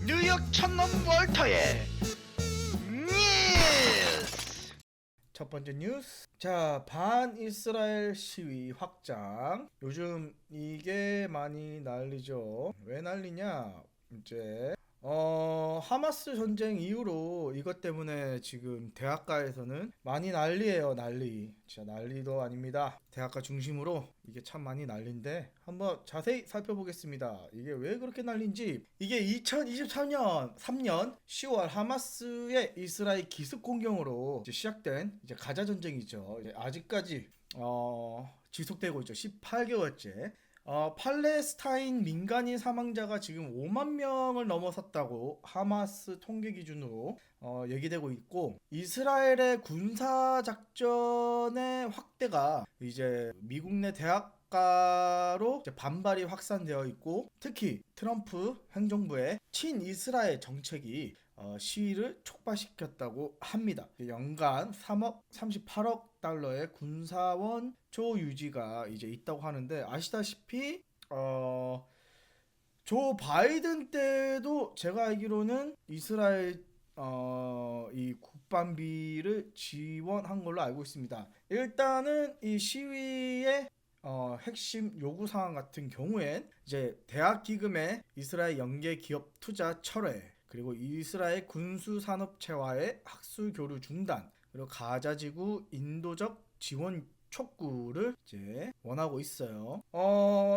뉴욕 촌놈 월터의 뉴스. 첫 번째 뉴스. 자, 반이스라엘 시위 확장. 요즘 이게 많이 난리죠. 왜 난리냐? 이제 하마스 전쟁 이후로 이것 때문에 지금 대학가에서는 많이 난리예요. 난리. 진짜 난리도 아닙니다. 대학가 중심으로 이게 참 많이 난리인데 한번 자세히 살펴보겠습니다. 이게 왜 그렇게 난리인지. 이게 2023년 10월 하마스의 이스라엘 기습 공격으로 이제 시작된 이제 가자 전쟁이죠. 이제 아직까지 지속되고 있죠. 18개월째. 팔레스타인 민간인 사망자가 지금 5만 명을 넘어섰다고 하마스 통계 기준으로 얘기되고 있고, 이스라엘의 군사 작전의 확대가 이제 미국 내 대학가로 이제 반발이 확산되어 있고, 특히 트럼프 행정부의 친이스라엘 정책이 시위를 촉발시켰다고 합니다. 연간 38억 달러의 군사원 조 유지가 이제 있다고 하는데, 아시다시피 조 바이든 때도 제가 알기로는 이스라엘 이 국방비를 지원한 걸로 알고 있습니다. 일단은 이 시위의 핵심 요구 사항 같은 경우엔 이제 대학 기금의 이스라엘 연계 기업 투자 철회, 그리고 이스라엘 군수 산업체와의 학술 교류 중단, 그리고 가자지구 인도적 지원 촉구를 이제 원하고 있어요.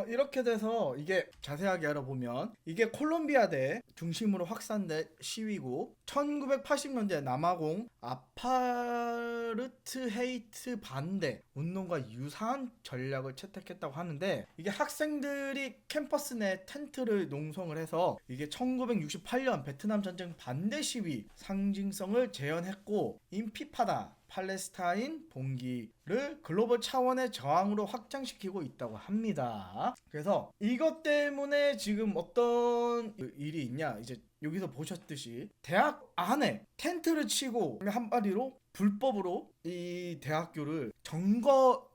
이렇게 돼서 이게 자세하게 알아보면 이게 콜롬비아대 중심으로 확산된 시위고, 1980년대 남아공 아파르트 헤이트 반대 운동과 유사한 전략을 채택했다고 하는데, 이게 학생들이 캠퍼스 내 텐트를 농성을 해서 이게 1968년 베트남 전쟁 반대 시위 상징성을 재현했고, 인피파다 팔레스타인 봉기를 글로벌 차원의 저항으로 확장시키고 있다고 합니다. 그래서 이것 때문에 지금 어떤 일이 있냐, 이제 여기서 보셨듯이 대학 안에 텐트를 치고 한 마리로 불법으로 이 대학교를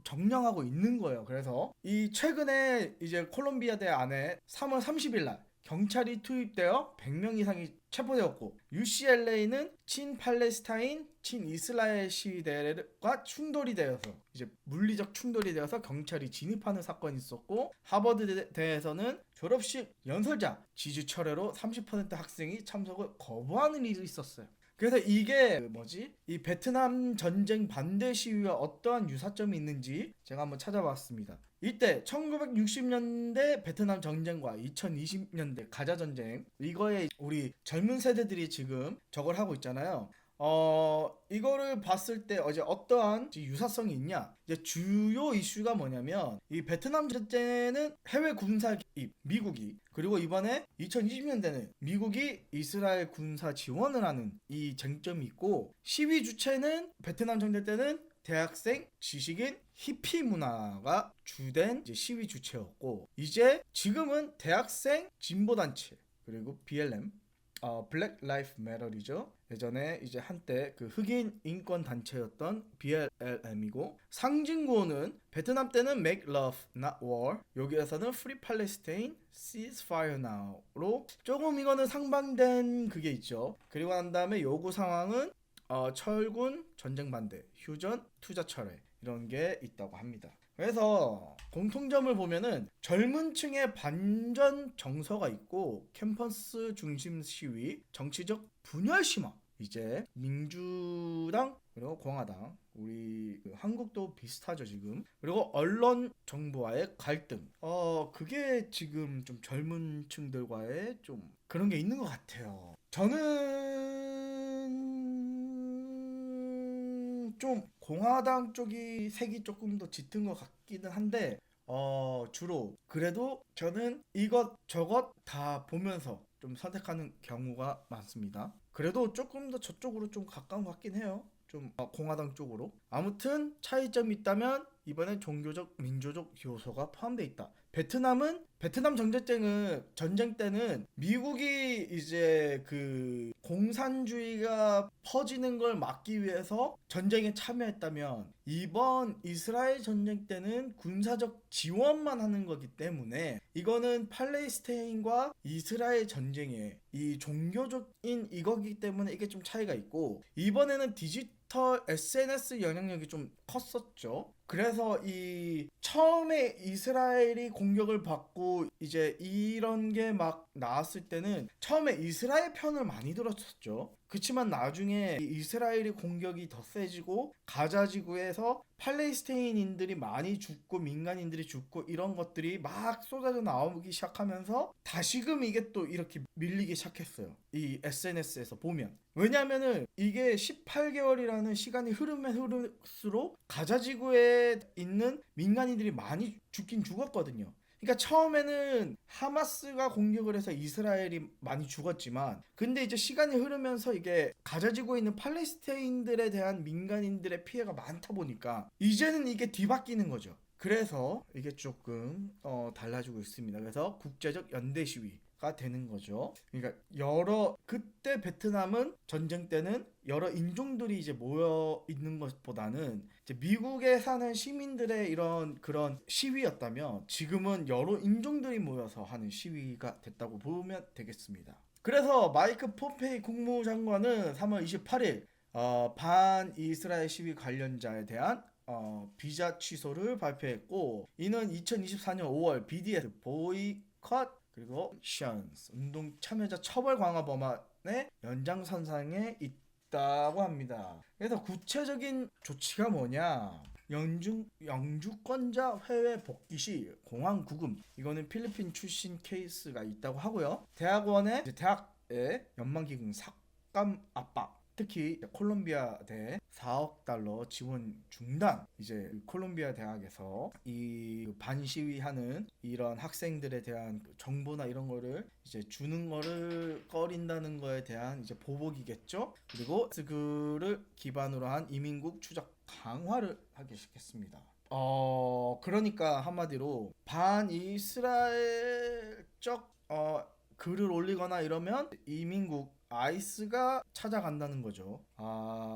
정령하고 있는 거예요. 그래서 이 최근에 이제 콜롬비아대 안에 3월 30일 날 경찰이 투입되어 100명 이상이 체포되었고, UCLA는 친팔레스타인, 친이스라엘 시위대와 충돌이 되어서 이제 물리적 충돌이 되어서 경찰이 진입하는 사건이 있었고, 하버드대에서는 졸업식 연설자 지지 철회로 30% 학생이 참석을 거부하는 일이 있었어요. 그래서 이게 이 베트남 전쟁 반대 시위와 어떠한 유사점이 있는지 제가 한번 찾아봤습니다. 이때 1960년대 베트남 전쟁과 2020년대 가자 전쟁, 이거에 우리 젊은 세대들이 지금 저걸 하고 있잖아요. 이거를 봤을 때 어떠한 유사성이 있냐? 이제 주요 이슈가 뭐냐면, 이 베트남 전쟁은 해외 군사 개입, 미국이, 그리고 이번에 2020년대는 미국이 이스라엘 군사 지원을 하는 이 쟁점이 있고, 시위 주체는 베트남 전쟁 때는 대학생, 지식인, 히피 문화가 주된 이제 시위 주체였고, 이제 지금은 대학생, 진보단체, 그리고 BLM, 블랙 라이프 매터이죠. 예전에 이제 한때 그 흑인 인권 단체였던 BLM이고, 상징구호는 베트남 때는 Make Love Not War, 여기에서는 Free Palestine, Ceasefire Now로 조금 이거는 상반된 그게 있죠. 그리고 난 다음에 요구 상황은 철군, 전쟁 반대, 휴전, 투자 철회, 이런 게 있다고 합니다. 그래서 공통점을 보면은 젊은 층의 반전 정서가 있고, 캠퍼스 중심 시위, 정치적 분열 심화, 이제 민주당 그리고 공화당, 우리 한국도 비슷하죠 지금, 그리고 언론 정부와의 갈등, 그게 지금 좀 젊은 층들과의 좀 그런 게 있는 것 같아요. 저는 좀 공화당 쪽이 색이 조금 더 짙은 것 같기는 한데, 주로 그래도 저는 이것저것 다 보면서 좀 선택하는 경우가 많습니다. 그래도 조금 더 저쪽으로 좀 가까운 것 같긴 해요. 좀 공화당 쪽으로. 아무튼 차이점이 있다면 이번엔 종교적 민족적 요소가 포함되어 있다. 베트남 전쟁 때는 미국이 이제 그 공산주의가 퍼지는 걸 막기 위해서 전쟁에 참여했다면, 이번 이스라엘 전쟁 때는 군사적 지원만 하는 거기 때문에 이거는 팔레스타인과 이스라엘 전쟁의 이 종교적인 이거기 때문에 이게 좀 차이가 있고, 이번에는 디지털 SNS 영향력이 좀 컸었죠. 그래서 이 처음에 이스라엘이 공격을 받고 이제 이런 게 막 나왔을 때는 처음에 이스라엘 편을 많이 들었었죠. 그치만 나중에 이스라엘이 공격이 더 세지고 가자 지구에서 팔레스타인인들이 많이 죽고 민간인들이 죽고 이런 것들이 막 쏟아져 나오기 시작하면서 다시금 이게 또 이렇게 밀리기 시작했어요. 이 SNS에서 보면. 왜냐면은 이게 18개월이라는 시간이 흐르면 흐를수록 가자 지구에 있는 민간인들이 많이 죽긴 죽었거든요. 그러니까 처음에는 하마스가 공격을 해서 이스라엘이 많이 죽었지만, 근데 이제 시간이 흐르면서 이게 가자지구에 있는 팔레스타인들에 대한 민간인들의 피해가 많다 보니까 이제는 이게 뒤바뀌는 거죠. 그래서 이게 조금 달라지고 있습니다. 그래서 국제적 연대 시위가 되는 거죠. 그러니까 그때 베트남은 전쟁 때는 여러 인종들이 이제 모여 있는 것보다는 이제 미국에 사는 시민들의 이런 그런 시위였다면, 지금은 여러 인종들이 모여서 하는 시위가 됐다고 보면 되겠습니다. 그래서 마이크 폼페이 국무장관은 3월 28일 반 이스라엘 시위 관련자에 대한 비자 취소를 발표했고, 이는 2024년 5월 BDS 보이콧 그리고 션스 운동 참여자 처벌 강화 법안의 연장선상에 있다고 합니다. 그래서 구체적인 조치가 뭐냐? 영주권자 해외 복귀 시 공항 구금, 이거는 필리핀 출신 케이스가 있다고 하고요. 대학의 연방기금 삭감 압박, 특히 콜롬비아 대 4억 달러 지원 중단. 이제 콜롬비아 대학에서 이 반시위하는 이런 학생들에 대한 정보나 이런 거를 이제 주는 거를 꺼린다는 거에 대한 이제 보복이겠죠. 그리고 그를 기반으로 한 이민국 추적 강화를 하기 시작했습니다. 그러니까 한마디로 반이스라엘적 글을 올리거나 이러면 이민국 아이스가 찾아간다는 거죠.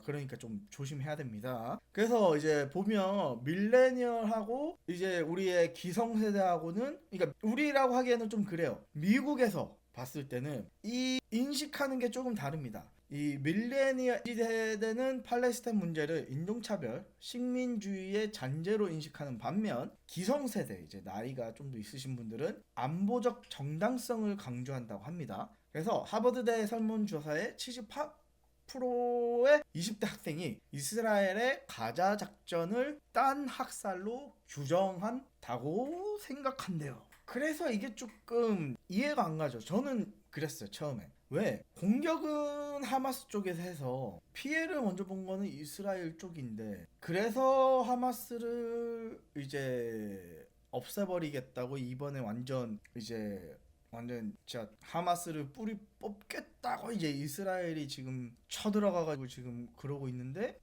그러니까 좀 조심해야 됩니다. 그래서 이제 보면 밀레니얼하고 이제 우리의 기성세대하고는, 그러니까 우리라고 하기에는 좀 그래요. 미국에서 봤을 때는 이 인식하는 게 조금 다릅니다. 이 밀레니얼 세대는 팔레스타인 문제를 인종차별, 식민주의의 잔재로 인식하는 반면, 기성세대, 이제 나이가 좀 더 있으신 분들은 안보적 정당성을 강조한다고 합니다. 그래서 하버드대 설문조사의 78%의 20대 학생이 이스라엘의 가자 작전을 딴 학살로 규정한다고 생각한대요. 그래서 이게 조금 이해가 안 가죠. 저는 그랬어요, 처음에. 왜? 공격은 하마스 쪽에서 해서 피해를 먼저 본 거는 이스라엘 쪽인데, 그래서 하마스를 이제 없애버리겠다고 이번에 완전 진짜 하마스를 뿌리 뽑겠다고 이제 이스라엘이 지금 쳐들어가가지고 지금 그러고 있는데,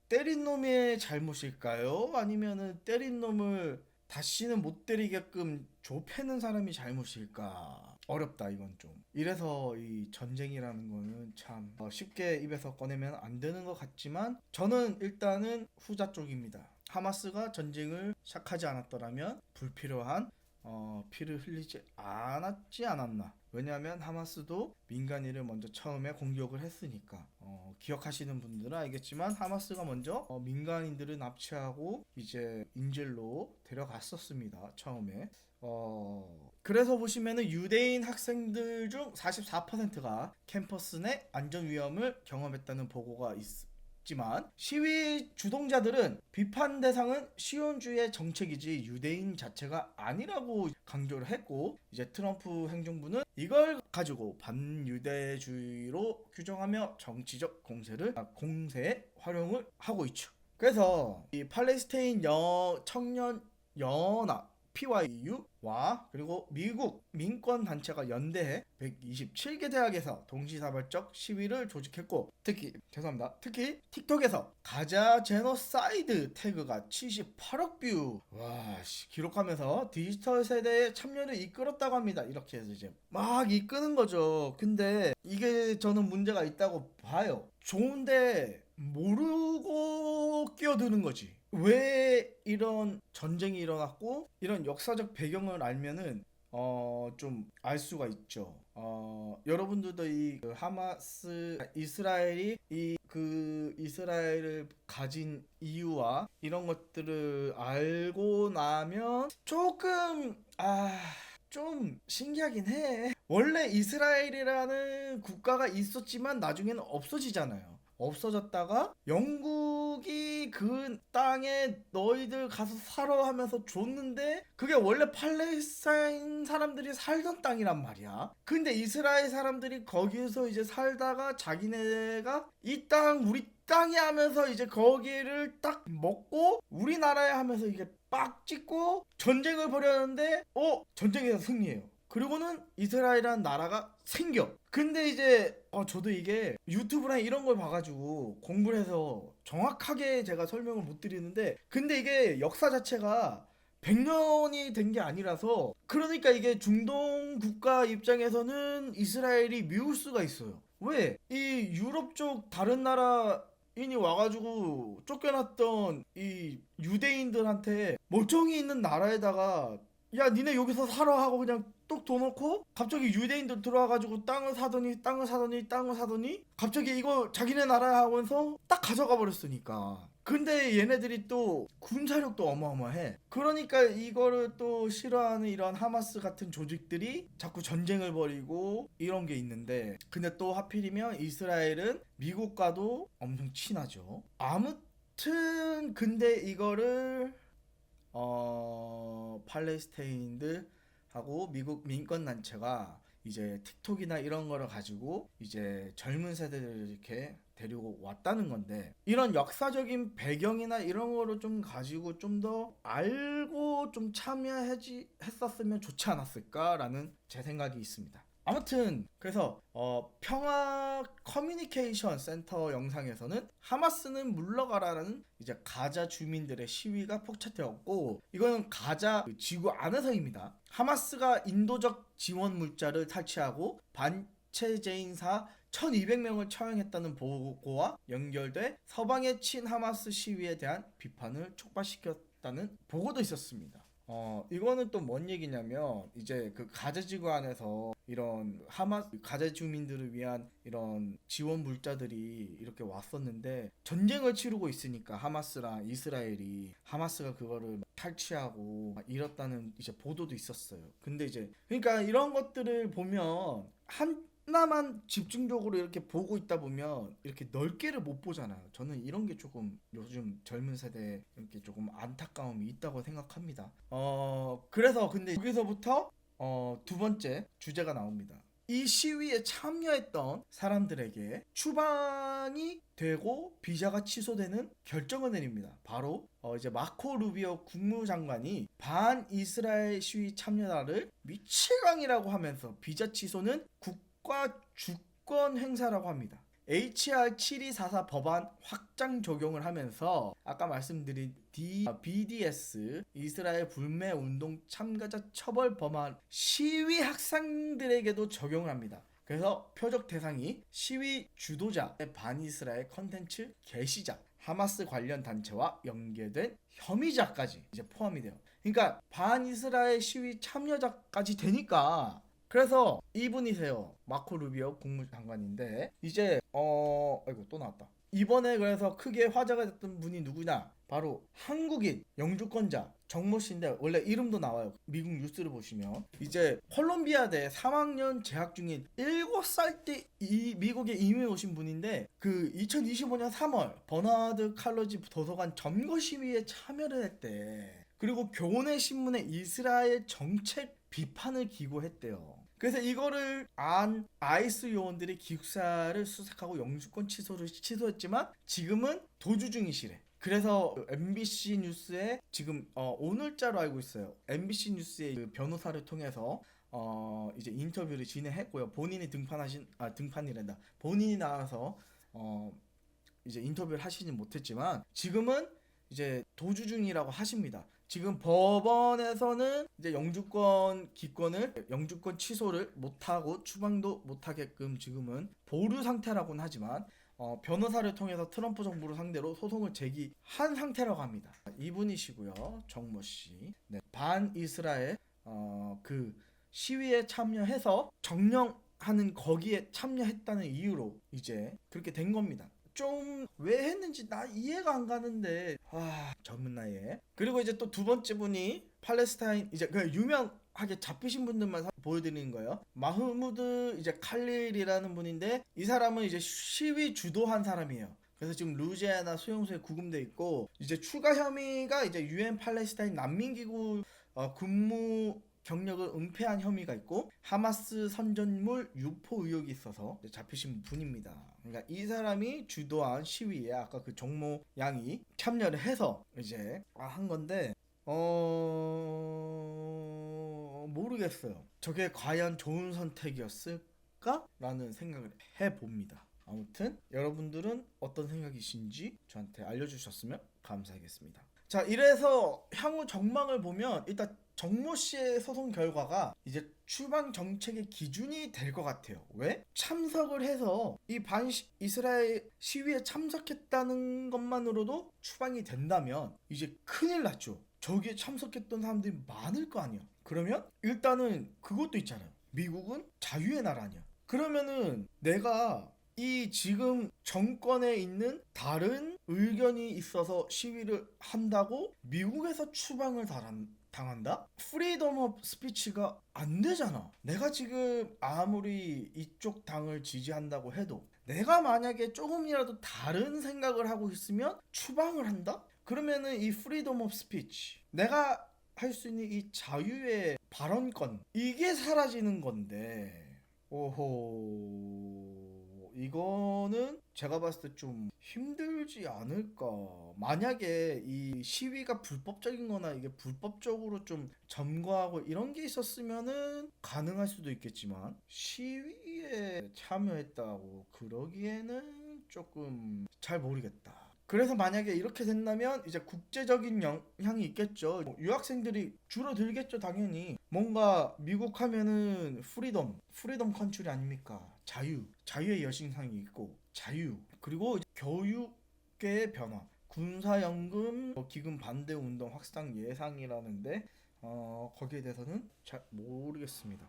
때린 놈의 잘못일까요? 아니면은 때린 놈을 다시는 못 때리게끔 좁혀는 사람이 잘못일까? 어렵다, 이건 좀. 이래서 이 전쟁이라는 거는 참 쉽게 입에서 꺼내면 안 되는 것 같지만, 저는 일단은 후자 쪽입니다. 하마스가 전쟁을 시작하지 않았더라면 불필요한 피를 흘리지 않았지 않았나. 왜냐하면 하마스도 민간인을 먼저 처음에 공격을 했으니까. 기억하시는 분들은 알겠지만 하마스가 먼저 민간인들을 납치하고 이제 인질로 데려갔었습니다, 처음에. 그래서 보시면은 유대인 학생들 중 44%가 캠퍼스 내 안전 위험을 경험했다는 보고가 있지만, 시위 주동자들은 비판 대상은 시온주의 정책이지 유대인 자체가 아니라고 강조를 했고, 이제 트럼프 행정부는 이걸 가지고 반유대주의로 규정하며 정치적 공세에 활용을 하고 있죠. 그래서 이 팔레스타인 청년 연합 PYU와 그리고 미국 민권단체가 연대해 127개 대학에서 동시다발적 시위를 조직했고 특히 틱톡에서 가자 제노사이드 태그가 78억 뷰 기록하면서 디지털 세대의 참여를 이끌었다고 합니다. 이렇게 해서 이제 막 이끄는 거죠. 근데 이게 저는 문제가 있다고 봐요. 좋은데 모르고 끼어드는 거지. 왜 이런 전쟁이 일어났고 이런 역사적 배경을 알면은 좀 알 수가 있죠. 여러분들도 이 하마스 이스라엘이 이스라엘을 가진 이유와 이런 것들을 알고 나면 조금 좀 신기하긴 해. 원래 이스라엘이라는 국가가 있었지만 나중에는 없어지잖아요. 없어졌다가 영국이 그 땅에 너희들 가서 살아 하면서 줬는데 그게 원래 팔레스타인 사람들이 살던 땅이란 말이야. 근데 이스라엘 사람들이 거기에서 이제 살다가 자기네가 이 땅 우리 땅이 하면서 이제 거기를 딱 먹고 우리나라에 하면서 이게 빡 찍고 전쟁을 벌였는데 전쟁에서 승리해요. 그리고는 이스라엘이라는 나라가 생겨. 근데 이제 저도 이게 유튜브랑 이런 걸 봐가지고 공부를 해서 정확하게 제가 설명을 못 드리는데 근데 이게 역사 자체가 100년이 된 게 아니라서 그러니까 이게 중동 국가 입장에서는 이스라엘이 미울 수가 있어요. 왜? 이 유럽 쪽 다른 나라 인이 와가지고 쫓겨났던 이 유대인들한테 멀쩡히 있는 나라에다가 야 니네 여기서 살아 하고 그냥 뚝 둬 놓고 갑자기 유대인들 들어와가지고 땅을 사더니 갑자기 이거 자기네 나라야 하면서 딱 가져가 버렸으니까. 근데 얘네들이 또 군사력도 어마어마해. 그러니까 이거를 또 싫어하는 이런 하마스 같은 조직들이 자꾸 전쟁을 벌이고 이런 게 있는데 근데 또 하필이면 이스라엘은 미국과도 엄청 친하죠. 아무튼 근데 이거를 팔레스타인들하고 미국 민권단체가 이제 틱톡이나 이런 거를 가지고 이제 젊은 세대들을 이렇게 데리고 왔다는 건데 이런 역사적인 배경이나 이런 거를 좀 가지고 좀 더 알고 좀 참여했었으면 좋지 않았을까라는 제 생각이 있습니다. 아무튼 그래서 평화 커뮤니케이션 센터 영상에서는 하마스는 물러가라는 이제 가자 주민들의 시위가 폭차되었고 이거는 가자 지구 안에서입니다. 하마스가 인도적 지원 물자를 탈취하고 반체제인사 1200명을 처형했다는 보고와 연결돼 서방의 친하마스 시위에 대한 비판을 촉발시켰다는 보고도 있었습니다. 이거는 또 뭔 얘기냐면 이제 그 가자 지구 안에서 이런 가자 주민들을 위한 이런 지원 물자들이 이렇게 왔었는데 전쟁을 치르고 있으니까 하마스랑 이스라엘이 하마스가 그거를 탈취하고 이렇다는 이제 보도도 있었어요. 근데 이제 그러니까 이런 것들을 보면 하나만 집중적으로 이렇게 보고 있다 보면 이렇게 넓게를 못 보잖아요. 저는 이런 게 조금 요즘 젊은 세대에 이렇게 조금 안타까움이 있다고 생각합니다. 그래서 근데 여기서부터 두 번째 주제가 나옵니다. 이 시위에 참여했던 사람들에게 추방이 되고 비자가 취소되는 결정을 내립니다. 바로 이제 마코 루비오 국무장관이 반 이스라엘 시위 참여자를 미치광이라고 하면서 비자 취소는 국가 주권 행사라고 합니다. HR 7244 법안 확장 적용을 하면서 아까 말씀드린 BDS 이스라엘 불매 운동 참가자 처벌 법안 시위 학생들에게도 적용을 합니다. 그래서 표적 대상이 시위 주도자, 반이스라엘 컨텐츠 게시자, 하마스 관련 단체와 연계된 혐의자까지 이제 포함이 돼요. 그러니까 반이스라엘 시위 참여자까지 되니까 그래서 이분이세요. 마코 루비오 국무장관인데 이제 아이고 또 나왔다. 이번에 그래서 크게 화제가 됐던 분이 누구냐? 바로 한국인 영주권자 정모 씨인데 원래 이름도 나와요. 미국 뉴스를 보시면 이제 콜롬비아대 3학년 재학 중인 7살 때 이 미국에 이민 오신 분인데 그 2025년 3월 버나드 칼러지 도서관 점거 시위에 참여를 했대. 그리고 교내 신문에 이스라엘 정책 비판을 기고했대요. 그래서 이거를 안 아이스 요원들이 기숙사를 수색하고 영주권 취소를 취소했지만 지금은 도주 중이시래. 그래서 MBC 뉴스에 지금 오늘자로 알고 있어요. MBC 뉴스의 그 변호사를 통해서 이제 인터뷰를 진행했고요. 본인이 등판이란다. 본인이 나와서 이제 인터뷰를 하시진 못했지만 지금은 이제 도주 중이라고 하십니다. 지금 법원에서는 이제 영주권 취소를 못하고 추방도 못하게끔 지금은 보류 상태라고는 하지만 변호사를 통해서 트럼프 정부를 상대로 소송을 제기한 상태라고 합니다. 이분이시고요, 정모 씨. 네, 반이스라엘 그 시위에 참여해서 정령하는 거기에 참여했다는 이유로 이제 그렇게 된 겁니다. 좀 왜 했는지 나 이해가 안 가는데 젊은 나이에. 그리고 이제 또 두 번째 분이 팔레스타인 이제 그 유명하게 잡히신 분들만 보여드리는 거예요. 마흐무드 이제 칼릴이라는 분인데 이 사람은 이제 시위 주도한 사람이에요. 그래서 지금 루지애나 수용소에 구금돼 있고 이제 추가 혐의가 이제 유엔 팔레스타인 난민기구 군무 경력을 은폐한 혐의가 있고 하마스 선전물 유포 의혹이 있어서 잡히신 분입니다. 그러니까 이 사람이 주도한 시위에 아까 그 정모 양이 참여를 해서 이제 한 건데 모르겠어요. 저게 과연 좋은 선택이었을까? 라는 생각을 해봅니다. 아무튼 여러분들은 어떤 생각이신지 저한테 알려주셨으면 감사하겠습니다. 자, 이래서 향후 전망을 보면 일단 정모 씨의 소송 결과가 이제 추방 정책의 기준이 될 것 같아요. 왜? 참석을 해서 이 이스라엘 시위에 참석했다는 것만으로도 추방이 된다면 이제 큰일 났죠. 저기에 참석했던 사람들이 많을 거 아니야. 그러면 일단은 그것도 있잖아요. 미국은 자유의 나라 아니야. 그러면은 내가 이 지금 정권에 있는 다른 의견이 있어서 시위를 한다고 미국에서 추방을 당한다? 프리덤 오브 스피치가 안 되잖아. 내가 지금 아무리 이쪽 당을 지지한다고 해도 내가 만약에 조금이라도 다른 생각을 하고 있으면 추방을 한다? 그러면은 이 프리덤 오브 스피치, 내가 할 수 있는 이 자유의 발언권, 이게 사라지는 건데 이거는 제가 봤을 때 좀 힘들지 않을까. 만약에 이 시위가 불법적인 거나 이게 불법적으로 좀 점거하고 이런 게 있었으면은 가능할 수도 있겠지만 시위에 참여했다고 그러기에는 조금 잘 모르겠다. 그래서 만약에 이렇게 된다면 이제 국제적인 영향이 있겠죠. 유학생들이 줄어들겠죠, 당연히. 뭔가 미국 하면은 프리덤 컨트리 아닙니까? 자유의 여신상이 있고 자유. 그리고 교육계의 변화, 군사연금 기금 반대 운동 확산 예상이라는데 거기에 대해서는 잘 모르겠습니다.